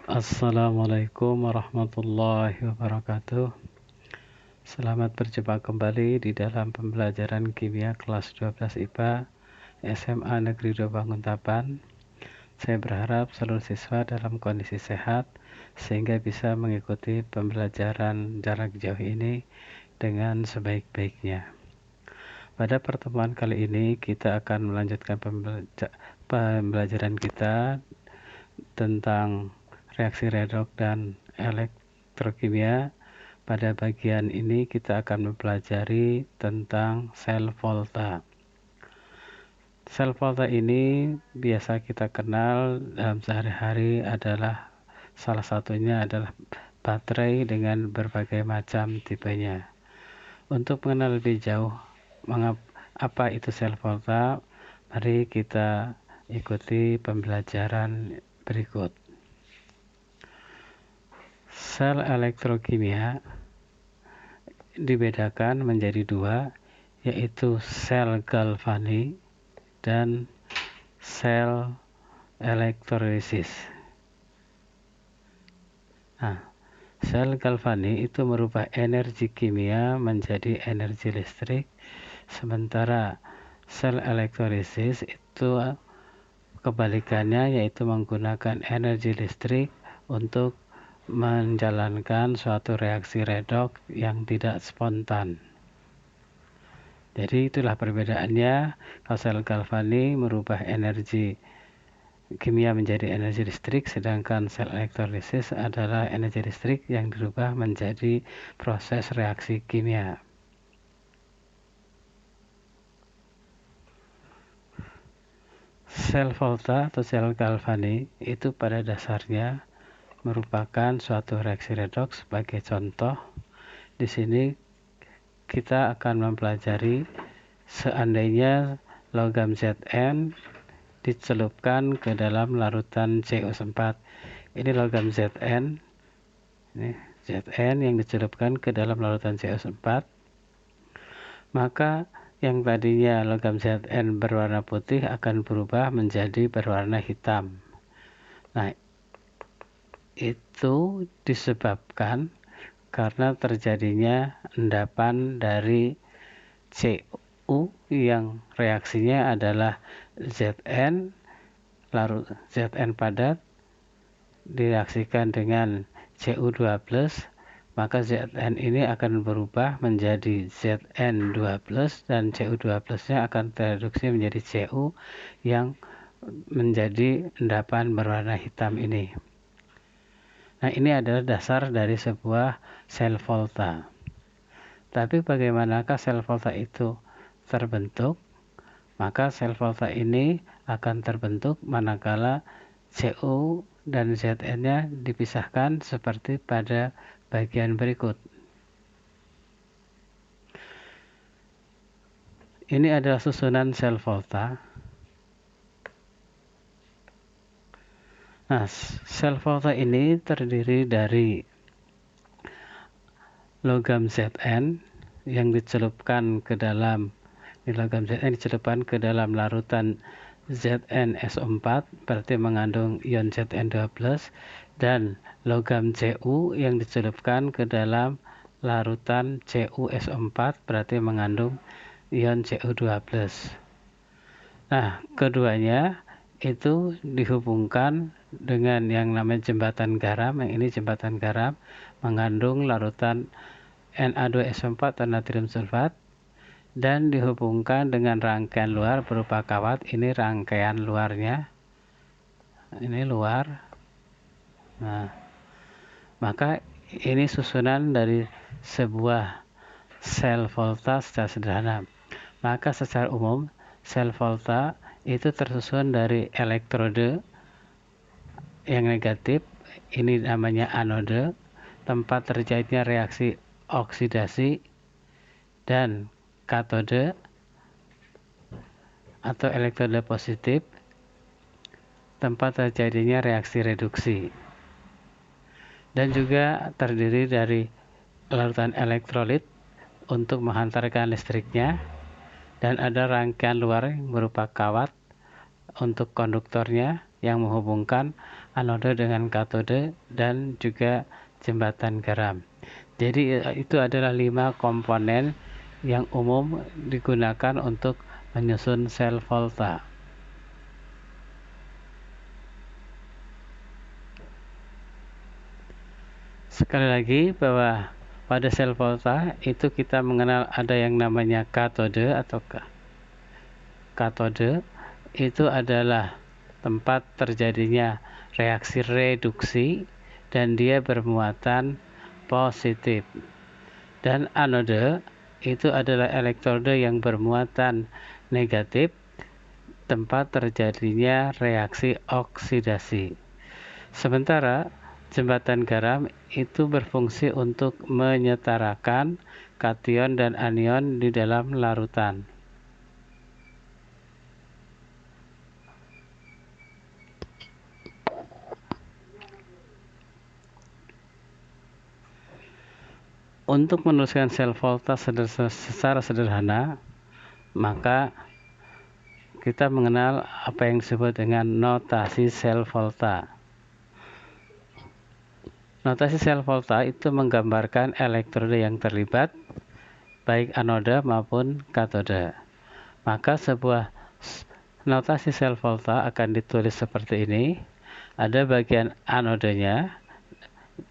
Assalamualaikum warahmatullahi wabarakatuh. Selamat berjumpa kembali di dalam pembelajaran kimia kelas 12 IPA SMA Negeri 2 Banguntapan. Saya berharap seluruh siswa dalam kondisi sehat sehingga bisa mengikuti pembelajaran jarak jauh ini dengan sebaik-baiknya. Pada pertemuan kali ini kita akan melanjutkan pembelajaran kita tentang reaksi redoks dan elektrokimia. Pada bagian ini kita akan mempelajari tentang sel volta. Sel volta ini biasa kita kenal dalam sehari-hari adalah salah satunya adalah baterai dengan berbagai macam tipenya. Untuk mengenal lebih jauh apa itu sel volta, mari kita ikuti pembelajaran berikut. Sel elektrokimia dibedakan menjadi dua, yaitu sel galvanik dan sel elektrolisis. Sel galvanik itu merubah energi kimia menjadi energi listrik, sementara sel elektrolisis itu kebalikannya, yaitu menggunakan energi listrik untuk menjalankan suatu reaksi redoks yang tidak spontan. Jadi itulah perbedaannya. Kalau sel galvanik merubah energi kimia menjadi energi listrik, sedangkan sel elektrolisis adalah energi listrik yang dirubah menjadi proses reaksi kimia. Sel volta atau sel galvanik itu pada dasarnya merupakan suatu reaksi redoks. Sebagai contoh, di sini kita akan mempelajari seandainya logam Zn dicelupkan ke dalam larutan CuO4. Ini logam Zn, ini Zn yang dicelupkan ke dalam larutan CuO4, maka yang tadinya logam Zn berwarna putih akan berubah menjadi berwarna hitam. Nah, itu disebabkan karena terjadinya endapan dari Cu yang reaksinya adalah Zn, larut Zn padat direaksikan dengan Cu2+, maka Zn ini akan berubah menjadi Zn2+, dan Cu2+-nya akan tereduksi menjadi Cu yang menjadi endapan berwarna hitam ini. Nah, ini adalah dasar dari sebuah sel volta. Tapi bagaimanakah sel volta itu terbentuk? Maka sel volta ini akan terbentuk manakala Cu dan Zn-nya dipisahkan seperti pada bagian berikut. Ini adalah susunan sel volta. Nah, sel volta ini terdiri dari logam Zn yang dicelupkan ke dalam larutan ZnSO4, berarti mengandung ion Zn2+, dan logam Cu yang dicelupkan ke dalam larutan CuSO4, berarti mengandung ion Cu2+. Nah, keduanya itu dihubungkan dengan yang namanya jembatan garam. Yang ini jembatan garam mengandung larutan Na2SO4 atau natrium sulfat, dan dihubungkan dengan rangkaian luar berupa kawat. Ini rangkaian luarnya, ini luar. Nah, maka ini susunan dari sebuah sel volta secara sederhana. Maka secara umum sel volta itu tersusun dari elektrode yang negatif, ini namanya anode, tempat terjadinya reaksi oksidasi, dan katode atau elektrode positif, tempat terjadinya reaksi reduksi. Dan juga terdiri dari larutan elektrolit untuk menghantarkan listriknya, dan ada rangkaian luar berupa kawat untuk konduktornya yang menghubungkan anode dengan katode, dan juga jembatan garam. Jadi itu adalah 5 komponen yang umum digunakan untuk menyusun sel volta. Sekali lagi bahwa pada sel volta itu kita mengenal ada yang namanya katode atau katode itu adalah tempat terjadinya reaksi reduksi dan dia bermuatan positif. Dan anode itu adalah elektroda yang bermuatan negatif, tempat terjadinya reaksi oksidasi. Sementara jembatan garam itu berfungsi untuk menyetarakan kation dan anion di dalam larutan. Untuk menuliskan sel volta secara sederhana, maka kita mengenal apa yang disebut dengan notasi sel volta. Notasi sel volta itu menggambarkan elektroda yang terlibat, baik anoda maupun katode. Maka sebuah notasi sel volta akan ditulis seperti ini. Ada bagian anodenya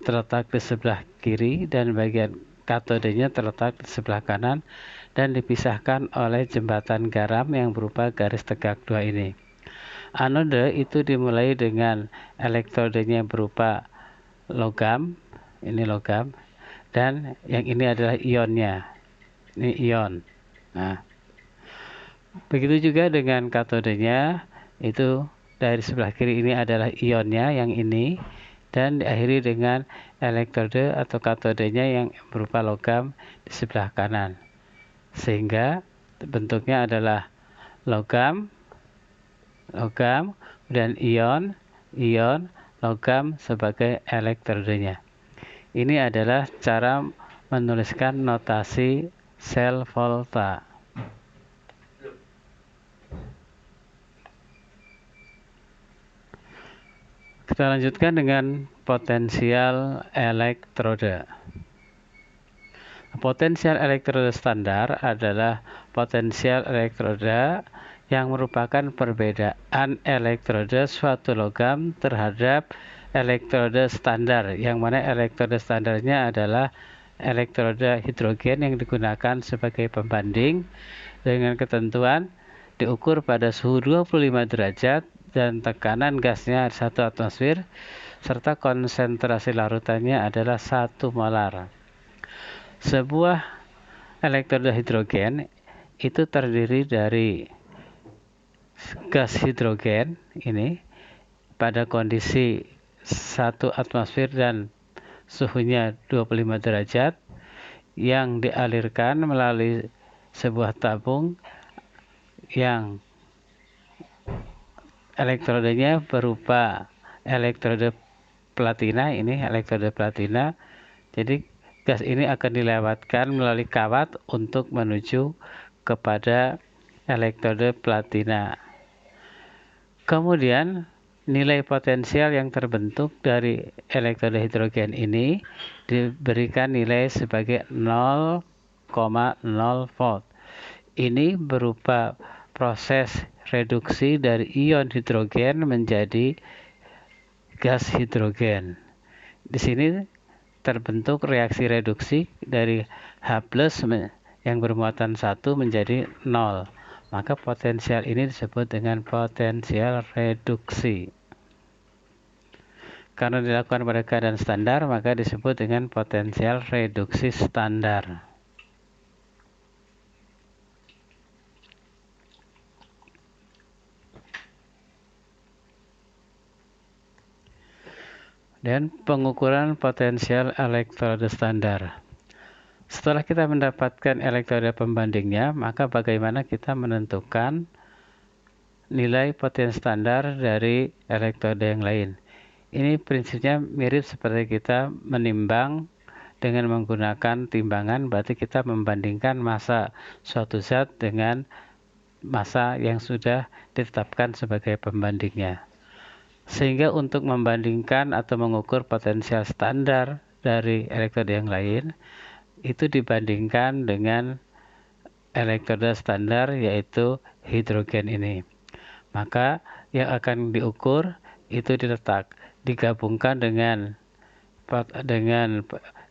terletak di sebelah kiri dan bagian katodenya terletak di sebelah kanan dan dipisahkan oleh jembatan garam yang berupa garis tegak dua ini. Anode itu dimulai dengan elektrodenya berupa logam, ini logam, dan yang ini adalah ionnya, ini ion. Nah, begitu juga dengan katodenya, itu dari sebelah kiri ini adalah ionnya yang ini, dan diakhiri dengan elektrode atau katodenya yang berupa logam di sebelah kanan. Sehingga bentuknya adalah logam, dan ion, logam sebagai elektrodenya. Ini adalah cara menuliskan notasi sel volta. Kita lanjutkan dengan potensial elektroda. Potensial elektroda standar adalah potensial elektroda yang merupakan perbedaan elektroda suatu logam terhadap elektroda standar, yang mana elektroda standarnya adalah elektroda hidrogen yang digunakan sebagai pembanding dengan ketentuan diukur pada suhu 25 derajat dan tekanan gasnya 1 atmosfer serta konsentrasi larutannya adalah 1 molar. Sebuah elektroda hidrogen itu terdiri dari gas hidrogen ini pada kondisi 1 atmosfer dan suhunya 25 derajat yang dialirkan melalui sebuah tabung yang elektrodanya berupa elektroda platina, ini elektroda platina. Jadi gas ini akan dilewatkan melalui kawat untuk menuju kepada elektroda platina. Kemudian nilai potensial yang terbentuk dari elektroda hidrogen ini diberikan nilai sebagai 0,0 volt. Ini berupa proses reduksi dari ion hidrogen menjadi gas hidrogen. Di sini terbentuk reaksi reduksi dari H+ yang bermuatan 1 menjadi 0. Maka potensial ini disebut dengan potensial reduksi. Karena dilakukan pada keadaan standar, maka disebut dengan potensial reduksi standar. Dan pengukuran potensial elektroda standar. Setelah kita mendapatkan elektroda pembandingnya, maka bagaimana kita menentukan nilai potensi standar dari elektroda yang lain? Ini prinsipnya mirip seperti kita menimbang dengan menggunakan timbangan, berarti kita membandingkan massa suatu zat dengan massa yang sudah ditetapkan sebagai pembandingnya. Sehingga untuk membandingkan atau mengukur potensial standar dari elektroda yang lain, itu dibandingkan dengan elektroda standar yaitu hidrogen ini. Maka yang akan diukur itu digabungkan dengan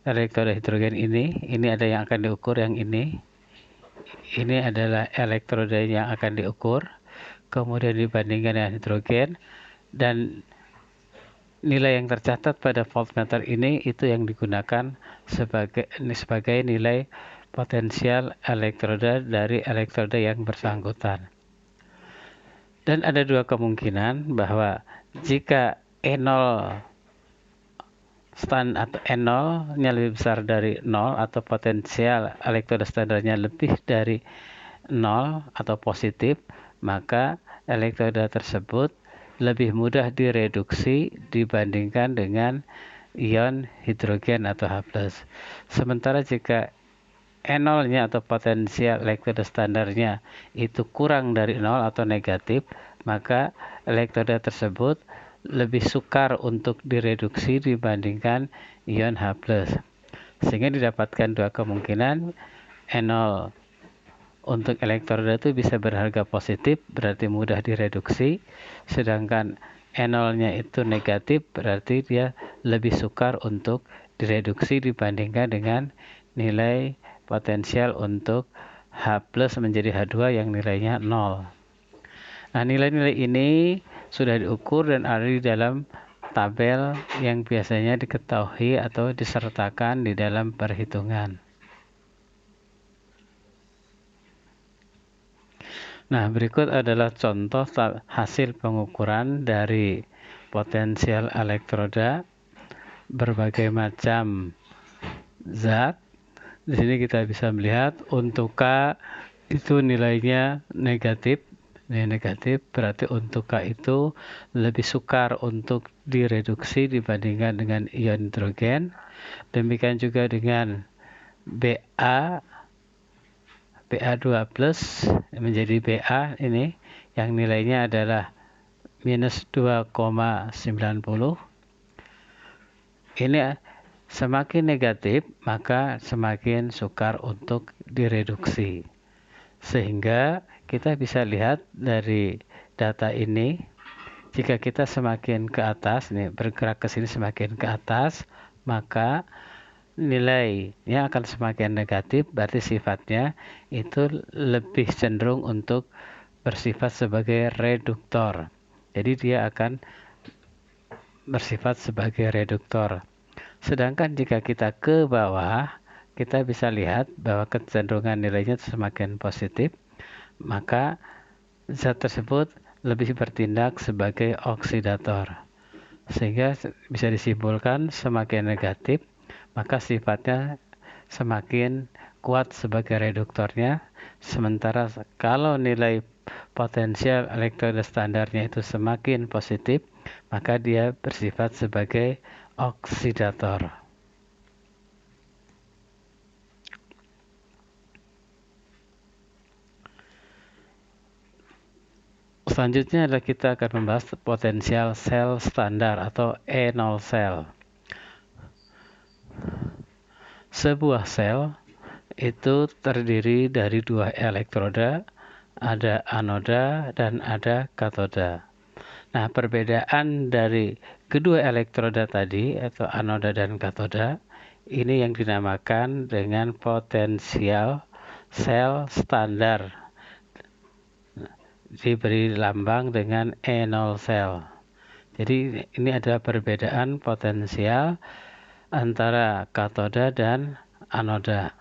elektroda hidrogen ini ada yang akan diukur, yang ini adalah elektroda yang akan diukur, kemudian dibandingkan dengan hidrogen, dan nilai yang tercatat pada voltmeter ini itu yang digunakan sebagai nilai potensial elektroda dari elektroda yang bersangkutan. Dan ada dua kemungkinan bahwa jika E0 atau E0 nya lebih besar dari 0 atau potensial elektroda standarnya lebih dari 0 atau positif, maka elektroda tersebut lebih mudah direduksi dibandingkan dengan ion hidrogen atau H+. Sementara jika E0-nya atau potensial elektroda standarnya itu kurang dari 0 atau negatif, maka elektroda tersebut lebih sukar untuk direduksi dibandingkan ion H+. Sehingga didapatkan dua kemungkinan, E0 untuk elektroda itu bisa berharga positif, berarti mudah direduksi, sedangkan E0-nya itu negatif, berarti dia lebih sukar untuk direduksi dibandingkan dengan nilai potensial untuk H+ menjadi H2 yang nilainya 0. Nah, nilai-nilai ini sudah diukur dan ada di dalam tabel yang biasanya diketahui atau disertakan di dalam perhitungan. Nah, berikut adalah contoh hasil pengukuran dari potensial elektroda berbagai macam zat. Di sini kita bisa melihat untuk K itu nilainya negatif. Nilai negatif berarti untuk K itu lebih sukar untuk direduksi dibandingkan dengan ion hidrogen. Demikian juga dengan BA2+ menjadi BA ini yang nilainya adalah minus 2,90. Ini semakin negatif maka semakin sukar untuk direduksi. Sehingga kita bisa lihat dari data ini, jika kita semakin ke atas, nih bergerak ke sini semakin ke atas, maka nilainya akan semakin negatif, berarti sifatnya itu lebih cenderung untuk bersifat sebagai reduktor. Jadi dia akan bersifat sebagai reduktor. Sedangkan jika kita ke bawah, kita bisa lihat bahwa kecenderungan nilainya semakin positif, maka zat tersebut lebih bertindak sebagai oksidator. Sehingga bisa disimpulkan semakin negatif, maka sifatnya semakin kuat sebagai reduktornya. Sementara kalau nilai potensial elektroda standarnya itu semakin positif, maka dia bersifat sebagai oksidator. Selanjutnya adalah kita akan membahas potensial sel standar atau E0 sel. Sebuah sel itu terdiri dari dua elektroda, ada anoda dan ada katoda. Nah, perbedaan dari kedua elektroda tadi atau anoda dan katoda ini yang dinamakan dengan potensial sel standar, diberi lambang dengan E0 sel. Jadi ini adalah perbedaan potensial antara katoda dan anoda.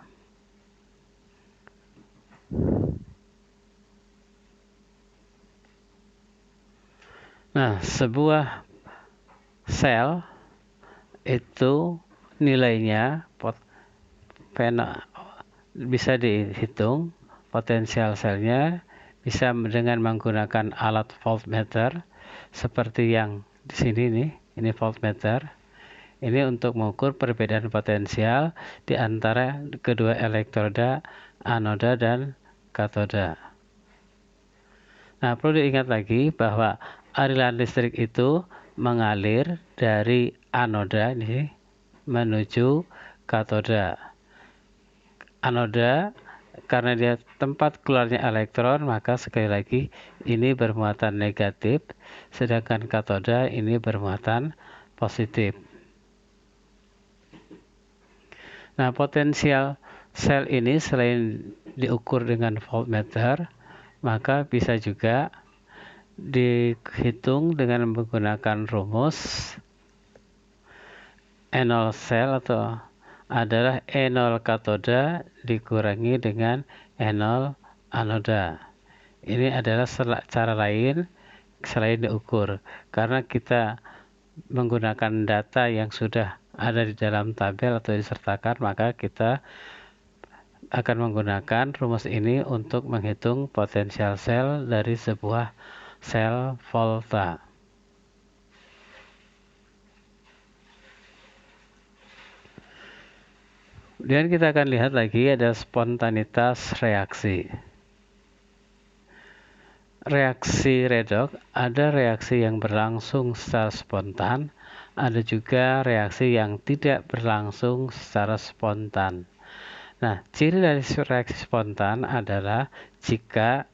Nah, sebuah sel itu nilainya bisa dihitung, potensial selnya bisa dengan menggunakan alat voltmeter seperti yang di sini nih, ini voltmeter. Ini untuk mengukur perbedaan potensial di antara kedua elektroda anoda dan katoda. Nah, perlu diingat lagi bahwa aliran listrik itu mengalir dari anoda ini menuju katoda. Anoda karena dia tempat keluarnya elektron, maka sekali lagi ini bermuatan negatif, sedangkan katoda ini bermuatan positif. Nah, potensial sel ini selain diukur dengan voltmeter, maka bisa juga dihitung dengan menggunakan rumus E0 sel atau adalah E0 katoda dikurangi dengan E0 anoda. Ini adalah cara lain selain diukur, karena kita menggunakan data yang sudah ada di dalam tabel atau disertakan, maka kita akan menggunakan rumus ini untuk menghitung potensial sel dari sebuah sel volta. Kemudian kita akan lihat lagi ada spontanitas reaksi. Reaksi redoks, ada reaksi yang berlangsung secara spontan, ada juga reaksi yang tidak berlangsung secara spontan. Nah, ciri dari reaksi spontan adalah jika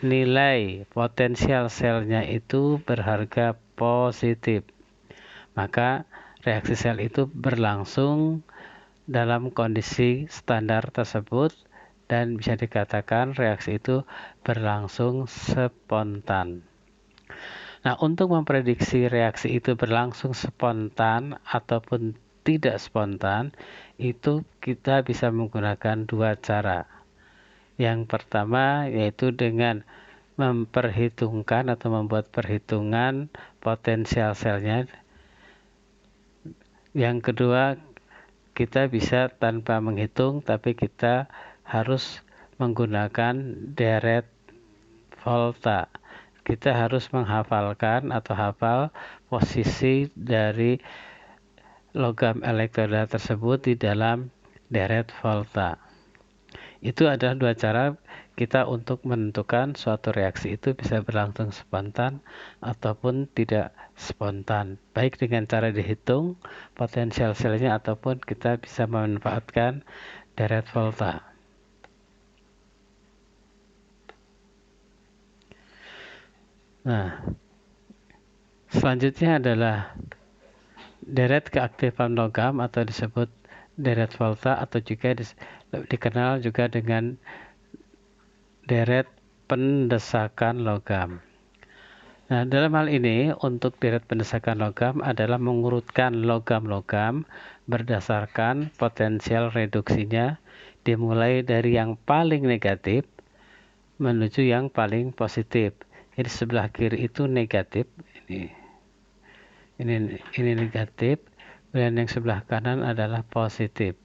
nilai potensial selnya itu berharga positif, maka reaksi sel itu berlangsung dalam kondisi standar tersebut dan bisa dikatakan reaksi itu berlangsung spontan. Nah, untuk memprediksi reaksi itu berlangsung spontan ataupun tidak spontan, itu kita bisa menggunakan dua cara. Yang pertama yaitu dengan memperhitungkan atau membuat perhitungan potensial selnya. Yang kedua, kita bisa tanpa menghitung, tapi kita harus menggunakan deret volta. Kita harus menghafalkan atau hafal posisi dari logam elektroda tersebut di dalam deret volta. Itu adalah dua cara kita untuk menentukan suatu reaksi itu bisa berlangsung spontan ataupun tidak spontan, baik dengan cara dihitung potensial selnya ataupun kita bisa memanfaatkan deret volta. Nah, selanjutnya adalah deret keaktifan logam atau disebut deret volta atau juga dikenal juga dengan deret pendesakan logam. Nah, dalam hal ini untuk deret pendesakan logam adalah mengurutkan logam-logam berdasarkan potensial reduksinya dimulai dari yang paling negatif menuju yang paling positif. Jadi sebelah kiri itu negatif, ini negatif, dan yang sebelah kanan adalah positif.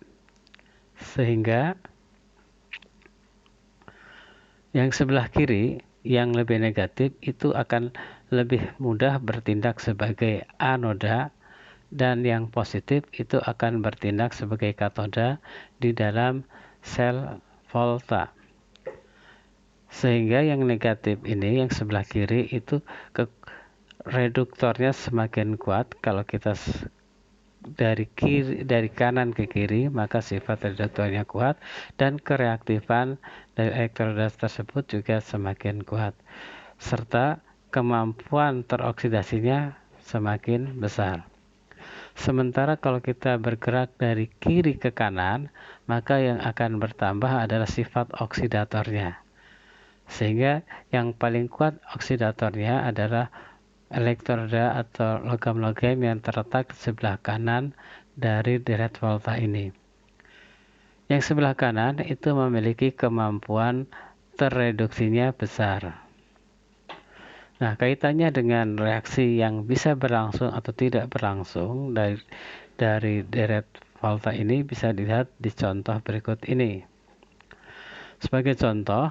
Sehingga yang sebelah kiri yang lebih negatif itu akan lebih mudah bertindak sebagai anoda dan yang positif itu akan bertindak sebagai katoda di dalam sel volta. Sehingga yang negatif ini yang sebelah kiri itu reduktornya semakin kuat. Kalau kita dari kanan ke kiri, maka sifat reduktornya kuat dan kereaktifan dari elektroda tersebut juga semakin kuat, serta kemampuan teroksidasinya semakin besar. Sementara kalau kita bergerak dari kiri ke kanan, maka yang akan bertambah adalah sifat oksidatornya. Sehingga yang paling kuat oksidatornya adalah elektroda atau logam-logam yang terletak di sebelah kanan dari deret volta ini. Yang sebelah kanan itu memiliki kemampuan terreduksinya besar. Nah, kaitannya dengan reaksi yang bisa berlangsung atau tidak berlangsung dari deret volta ini bisa dilihat di contoh berikut ini. Sebagai contoh,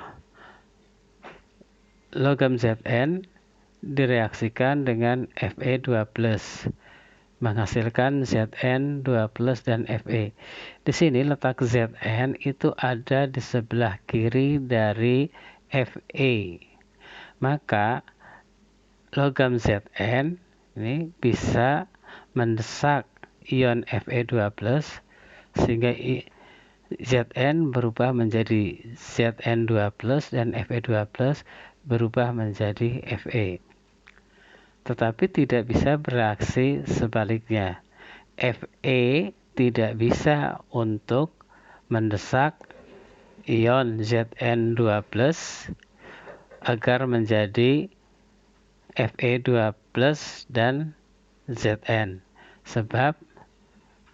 logam Zn direaksikan dengan Fe2+, menghasilkan Zn2+ dan Fe. Di sini letak Zn itu ada di sebelah kiri dari Fe. Maka logam Zn ini bisa mendesak ion Fe2+, sehingga Zn berubah menjadi Zn2+, dan Fe2+ berubah menjadi Fe. Tetapi tidak bisa bereaksi sebaliknya. Fe tidak bisa untuk mendesak ion Zn2+ agar menjadi Fe2+ dan Zn, sebab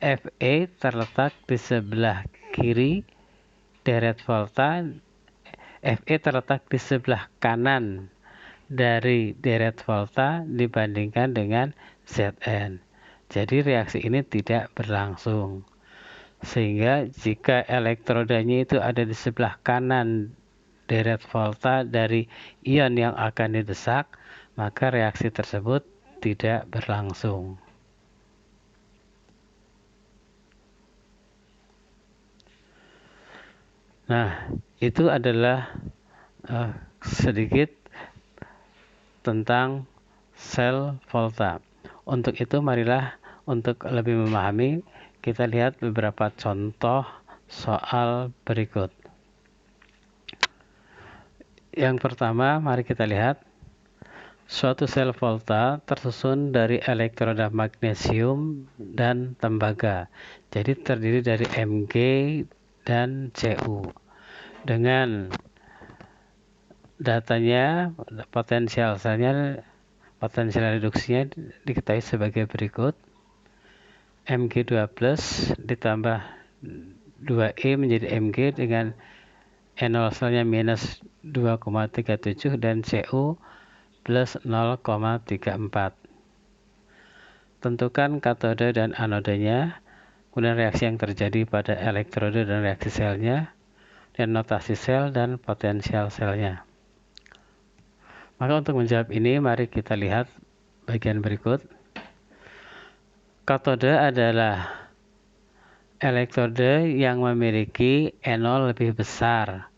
Fe terletak di sebelah kiri deret volta, Fe terletak di sebelah kanan dari deret volta dibandingkan dengan Zn. Jadi reaksi ini tidak berlangsung. Sehingga jika elektrodanya itu ada di sebelah kanan deret volta dari ion yang akan didesak, maka reaksi tersebut tidak berlangsung. Nah, itu adalah sedikit tentang sel volta. Untuk itu marilah untuk lebih memahami kita lihat beberapa contoh soal berikut. Yang pertama, mari kita lihat suatu sel volta tersusun dari elektroda magnesium dan tembaga. Jadi terdiri dari Mg dan Cu. Dengan datanya, potensial selnya, potensial reduksinya diketahui sebagai berikut. Mg2+ ditambah 2E menjadi Mg dengan N0 selnya minus 2,37 dan Cu plus 0,34. Tentukan katode dan anodenya, kemudian reaksi yang terjadi pada elektroda dan reaksi selnya, dan notasi sel dan potensial selnya. Maka untuk menjawab ini, mari kita lihat bagian berikut. Katode adalah elektroda yang memiliki N0 lebih besar.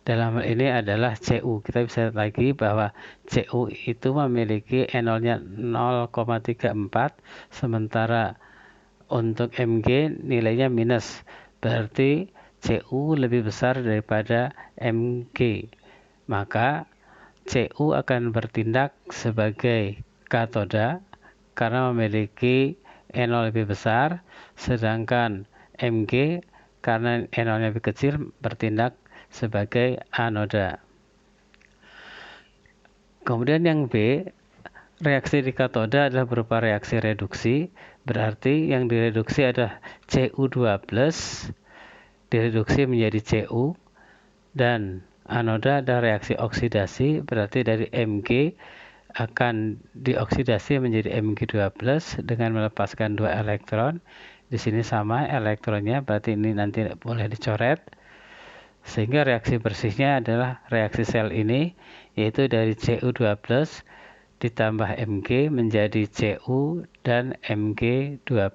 Dalam hal ini adalah Cu. Kita bisa lihat lagi bahwa Cu itu memiliki N0-nya 0,34, sementara untuk Mg nilainya minus. Berarti Cu lebih besar daripada Mg. Maka Cu akan bertindak sebagai katoda karena memiliki N0 lebih besar, sedangkan Mg karena N0-nya lebih kecil bertindak sebagai anoda. Kemudian yang B, reaksi di katoda adalah berupa reaksi reduksi, berarti yang direduksi adalah Cu2+, direduksi menjadi Cu, dan anoda ada reaksi oksidasi, berarti dari Mg akan dioksidasi menjadi Mg2+ dengan melepaskan 2 elektron. Di sini sama elektronnya, berarti ini nanti boleh dicoret. Sehingga reaksi bersihnya adalah reaksi sel ini, yaitu dari Cu2+ ditambah Mg menjadi Cu dan Mg2+.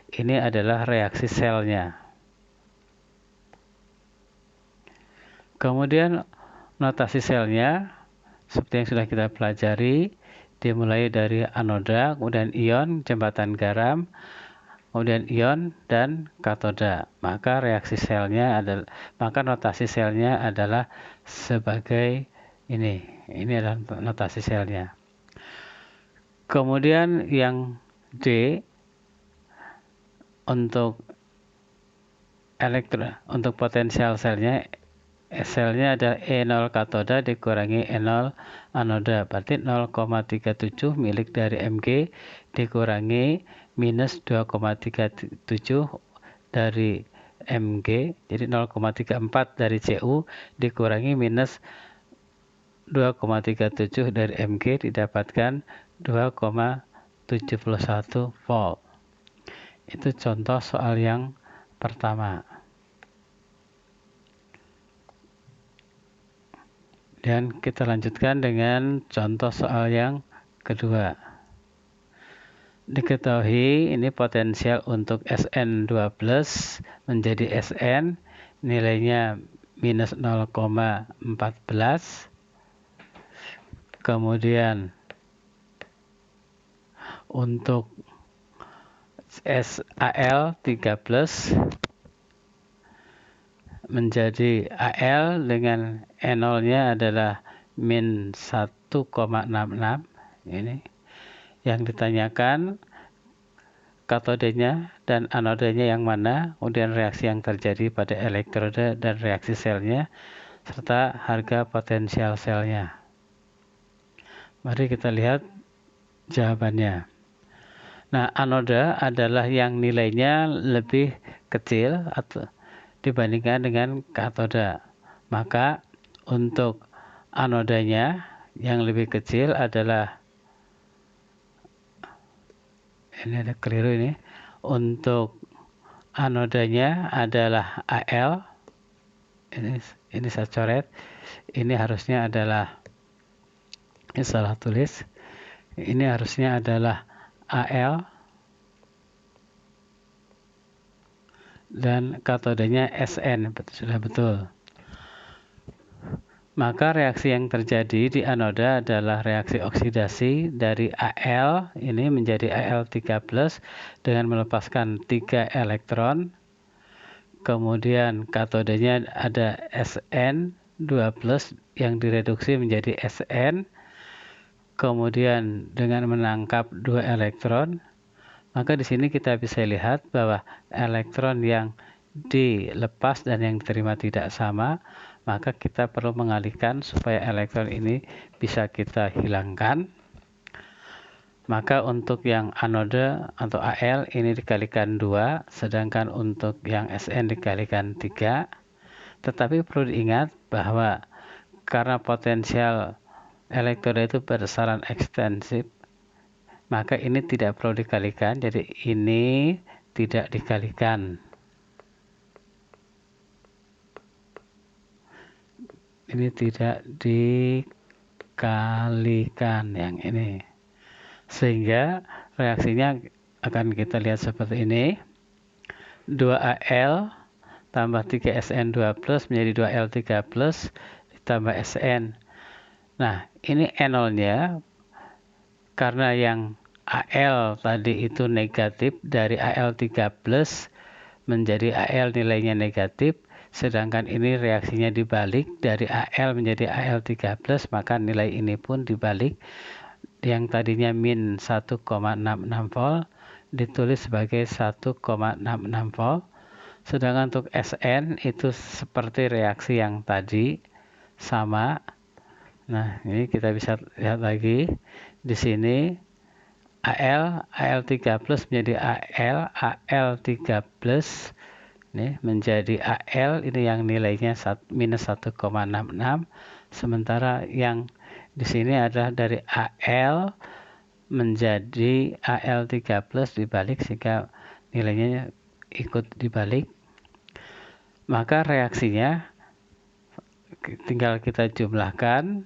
Ini adalah reaksi selnya. Kemudian notasi selnya, seperti yang sudah kita pelajari, dimulai dari anoda, kemudian ion, jembatan garam, kemudian ion dan katoda. Maka reaksi selnya adalah, maka notasi selnya adalah sebagai ini. Ini adalah notasi selnya. Kemudian yang D, untuk untuk potensial selnya ada E0 katoda dikurangi E0 anoda, berarti 0,37 milik dari Mg dikurangi minus 2,37 dari Mg, jadi 0,34 dari Cu dikurangi minus 2,37 dari Mg didapatkan 2,71 volt. Itu contoh soal yang pertama. Dan kita lanjutkan dengan contoh soal yang kedua. Diketahui ini potensial untuk Sn2+ menjadi Sn, nilainya minus 0,14. Kemudian Untuk Al3+ menjadi Al dengan E0-nya adalah min 1,66. Ini yang ditanyakan, katodenya dan anodenya yang mana, kemudian reaksi yang terjadi pada elektroda dan reaksi selnya, serta harga potensial selnya. Mari kita lihat jawabannya. Nah, anoda adalah yang nilainya lebih kecil atau dibandingkan dengan katoda. Maka untuk anodanya yang lebih kecil adalah, ini ada keliru ini, untuk anodanya adalah Al, ini saya coret, ini harusnya adalah, ini salah tulis, ini harusnya adalah Al, dan katodanya Sn, sudah betul. Maka reaksi yang terjadi di anoda adalah reaksi oksidasi dari Al ini menjadi Al3+ dengan melepaskan 3 elektron. Kemudian katodenya ada Sn2+ yang direduksi menjadi Sn. Kemudian dengan menangkap 2 elektron, maka di sini kita bisa lihat bahwa elektron yang dilepas dan yang diterima tidak sama, maka kita perlu mengalihkan supaya elektron ini bisa kita hilangkan. Maka untuk yang anoda atau Al ini dikalikan 2, sedangkan untuk yang Sn dikalikan 3. Tetapi perlu diingat bahwa karena potensial elektroda itu bersaran ekstensif, maka ini tidak perlu dikalikan, jadi ini tidak dikalikan. Ini tidak dikalikan yang ini. Sehingga reaksinya akan kita lihat seperti ini. 2Al tambah 3Sn2+ menjadi 2Al3+ ditambah Sn. Nah, ini E0-nya karena yang Al tadi itu negatif, dari Al3+ menjadi Al nilainya negatif, sedangkan ini reaksinya dibalik dari Al menjadi Al3+, maka nilai ini pun dibalik. Yang tadinya min 1,66 volt ditulis sebagai 1,66 volt. Sedangkan untuk Sn itu seperti reaksi yang tadi, sama. Nah, ini kita bisa lihat lagi di sini. Al3+ menjadi Al3+ ini menjadi Al, ini yang nilainya minus 1,66, sementara yang di sini adalah dari Al menjadi Al3+ dibalik, sehingga nilainya ikut dibalik. Maka reaksinya tinggal kita jumlahkan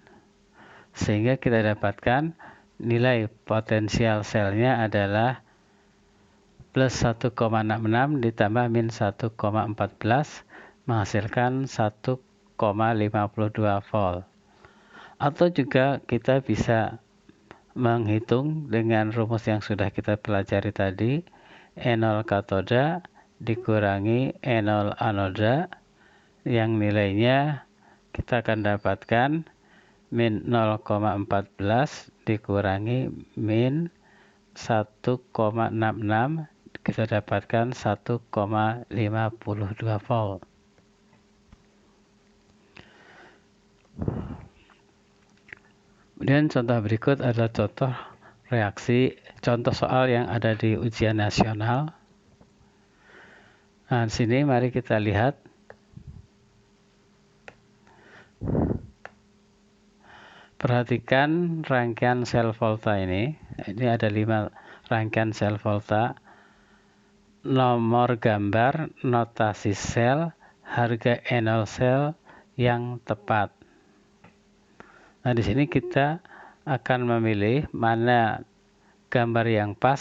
sehingga kita dapatkan nilai potensial selnya adalah plus 1,66 ditambah min 1,14 menghasilkan 1,52 volt. Atau juga kita bisa menghitung dengan rumus yang sudah kita pelajari tadi, E0 katoda dikurangi E0 anoda, yang nilainya kita akan dapatkan min 0,14 dikurangi min 1,66, kita dapatkan 1,52 volt. Kemudian contoh berikut adalah contoh reaksi, contoh soal yang ada di ujian nasional. Nah, di sini mari kita lihat. Perhatikan rangkaian sel volta ini. Ini ada 5 rangkaian sel volta. Nomor gambar, notasi sel, harga E0 sel yang tepat. Nah, di sini kita akan memilih mana gambar yang pas,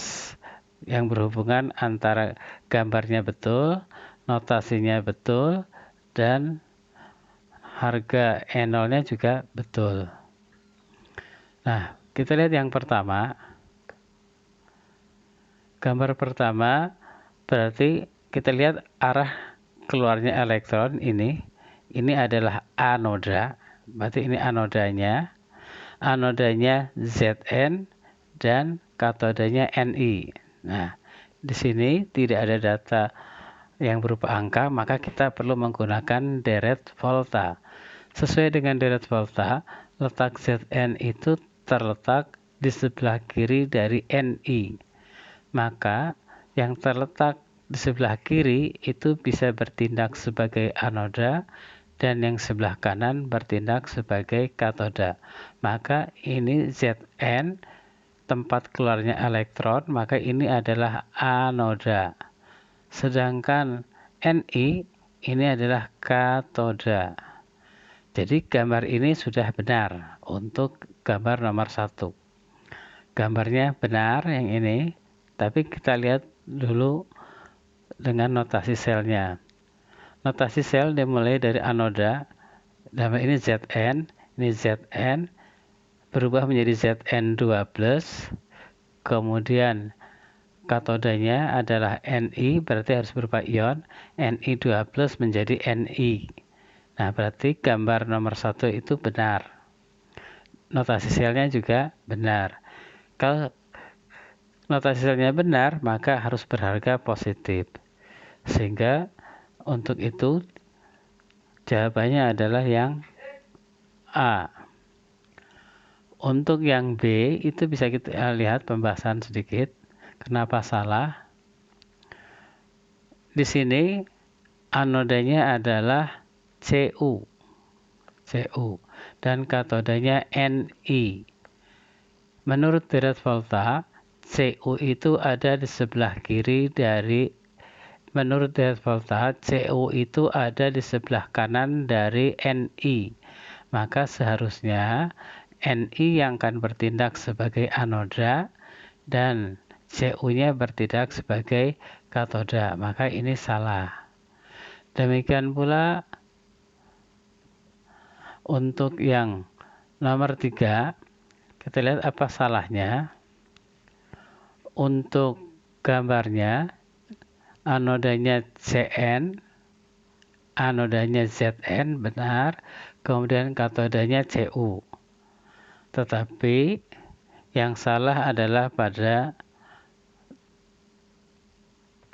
yang berhubungan antara gambarnya betul, notasinya betul, dan harga E0-nya juga betul. Nah, kita lihat yang pertama. Gambar pertama berarti kita lihat arah keluarnya elektron ini adalah anoda, berarti ini anodanya Zn dan katodanya Ni. Nah, di sini tidak ada data yang berupa angka, maka kita perlu menggunakan deret volta. Sesuai dengan deret volta, letak Zn itu terletak di sebelah kiri dari Ni. Maka yang terletak di sebelah kiri itu bisa bertindak sebagai anoda dan yang sebelah kanan bertindak sebagai katoda. Maka ini Zn tempat keluarnya elektron, maka ini adalah anoda. Sedangkan Ni ini adalah katoda. Jadi gambar ini sudah benar untuk gambar nomor 1. Gambarnya benar yang ini, tapi kita lihat dulu dengan notasi selnya. Notasi sel dimulai dari anoda, dalam ini Zn berubah menjadi Zn2+, kemudian katodanya adalah Ni, berarti harus berupa ion, Ni2+ menjadi Ni. Nah, berarti gambar nomor 1 itu benar. Notasi selnya juga benar. Kalau notasi selnya benar, maka harus berharga positif. Sehingga untuk itu jawabannya adalah yang A. Untuk yang B itu bisa kita lihat pembahasan sedikit. Kenapa salah? Di sini anodanya adalah Cu dan katodanya Ni. Menurut deret volta, Cu itu ada di sebelah kiri dari Menurut deret volta, Cu itu ada di sebelah kanan dari Ni. Maka seharusnya Ni yang akan bertindak sebagai anoda dan Cu-nya bertindak sebagai katoda. Maka ini salah. Demikian pula untuk yang nomor 3, kita lihat apa salahnya. Untuk gambarnya, anodanya Cn, anodanya Zn benar, kemudian katodanya Cu. Tetapi yang salah adalah pada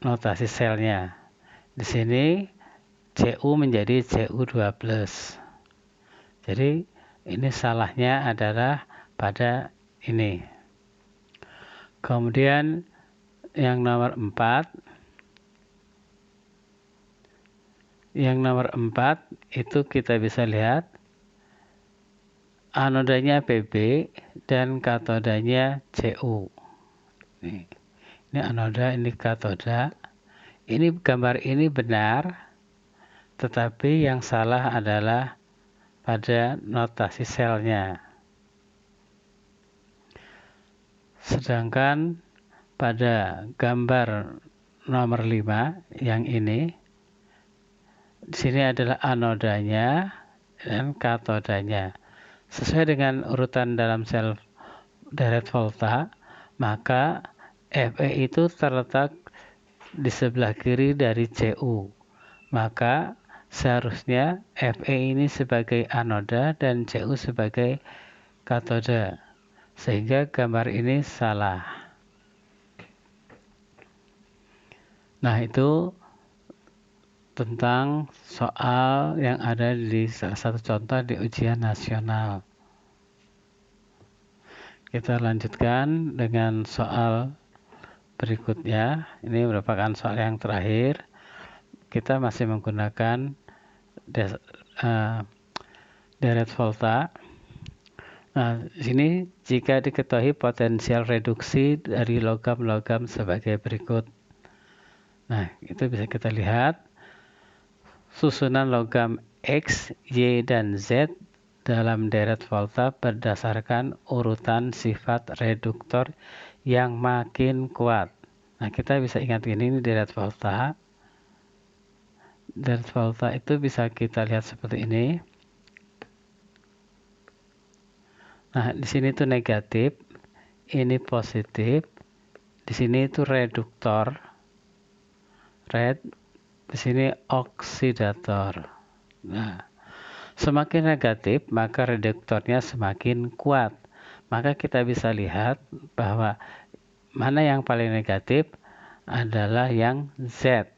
notasi selnya. Di sini Cu menjadi Cu2+. Jadi ini salahnya adalah pada ini. Kemudian yang nomor 4. Yang nomor 4 itu kita bisa lihat anodanya Pb dan katodanya Cu. Ini anoda, ini katoda. Ini gambar ini benar, tetapi yang salah adalah pada notasi selnya. Sedangkan pada gambar nomor 5 yang ini, di sini adalah anodanya dan katodanya. Sesuai dengan urutan dalam sel deret volta, maka Fe itu terletak di sebelah kiri dari Cu. Maka seharusnya Fe ini sebagai anoda dan Cu sebagai katoda. Sehingga gambar ini salah. Nah, itu tentang soal yang ada di salah satu contoh di ujian nasional. Kita lanjutkan dengan soal berikutnya. Ini merupakan soal yang terakhir. Kita masih menggunakan deret volta. Nah, di sini jika diketahui potensial reduksi dari logam-logam sebagai berikut. Nah, itu bisa kita lihat susunan logam X, Y, dan Z dalam deret volta berdasarkan urutan sifat reduktor yang makin kuat. Nah, kita bisa ingat ini deret volta. Deret volta itu bisa kita lihat seperti ini. Nah, di sini itu negatif, ini positif, Di sini itu reduktor, di sini oksidator. Nah, semakin negatif maka reduktornya semakin kuat. Maka kita bisa lihat bahwa mana yang paling negatif adalah yang Z.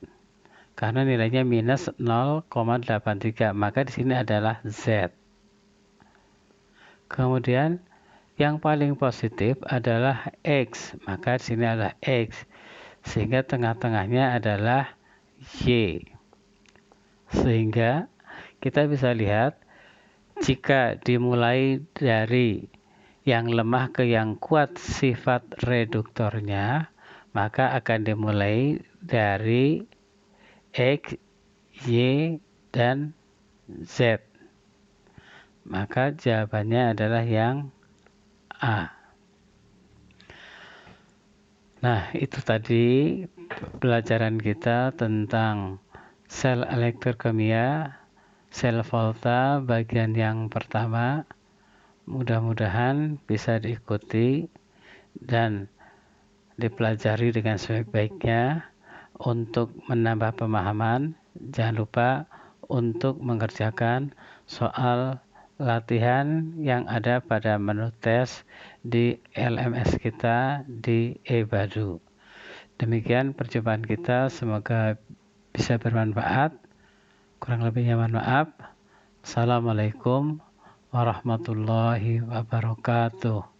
Karena nilainya minus 0,83, maka di sini adalah Z. Kemudian yang paling positif adalah X, maka di sini adalah X. Sehingga tengah-tengahnya adalah Y. Sehingga kita bisa lihat jika dimulai dari yang lemah ke yang kuat sifat reduktornya, maka akan dimulai dari X, Y, dan Z. Maka jawabannya adalah yang A. Nah, itu tadi pelajaran kita tentang sel elektrokimia, sel volta bagian yang pertama. Mudah-mudahan bisa diikuti dan dipelajari dengan sebaik-baiknya untuk menambah pemahaman. Jangan lupa untuk mengerjakan soal latihan yang ada pada menu tes di LMS kita di eBadu. Demikian perjumpaan kita, semoga bisa bermanfaat. Kurang lebihnya mohon maaf. Assalamualaikum warahmatullahi wabarakatuh.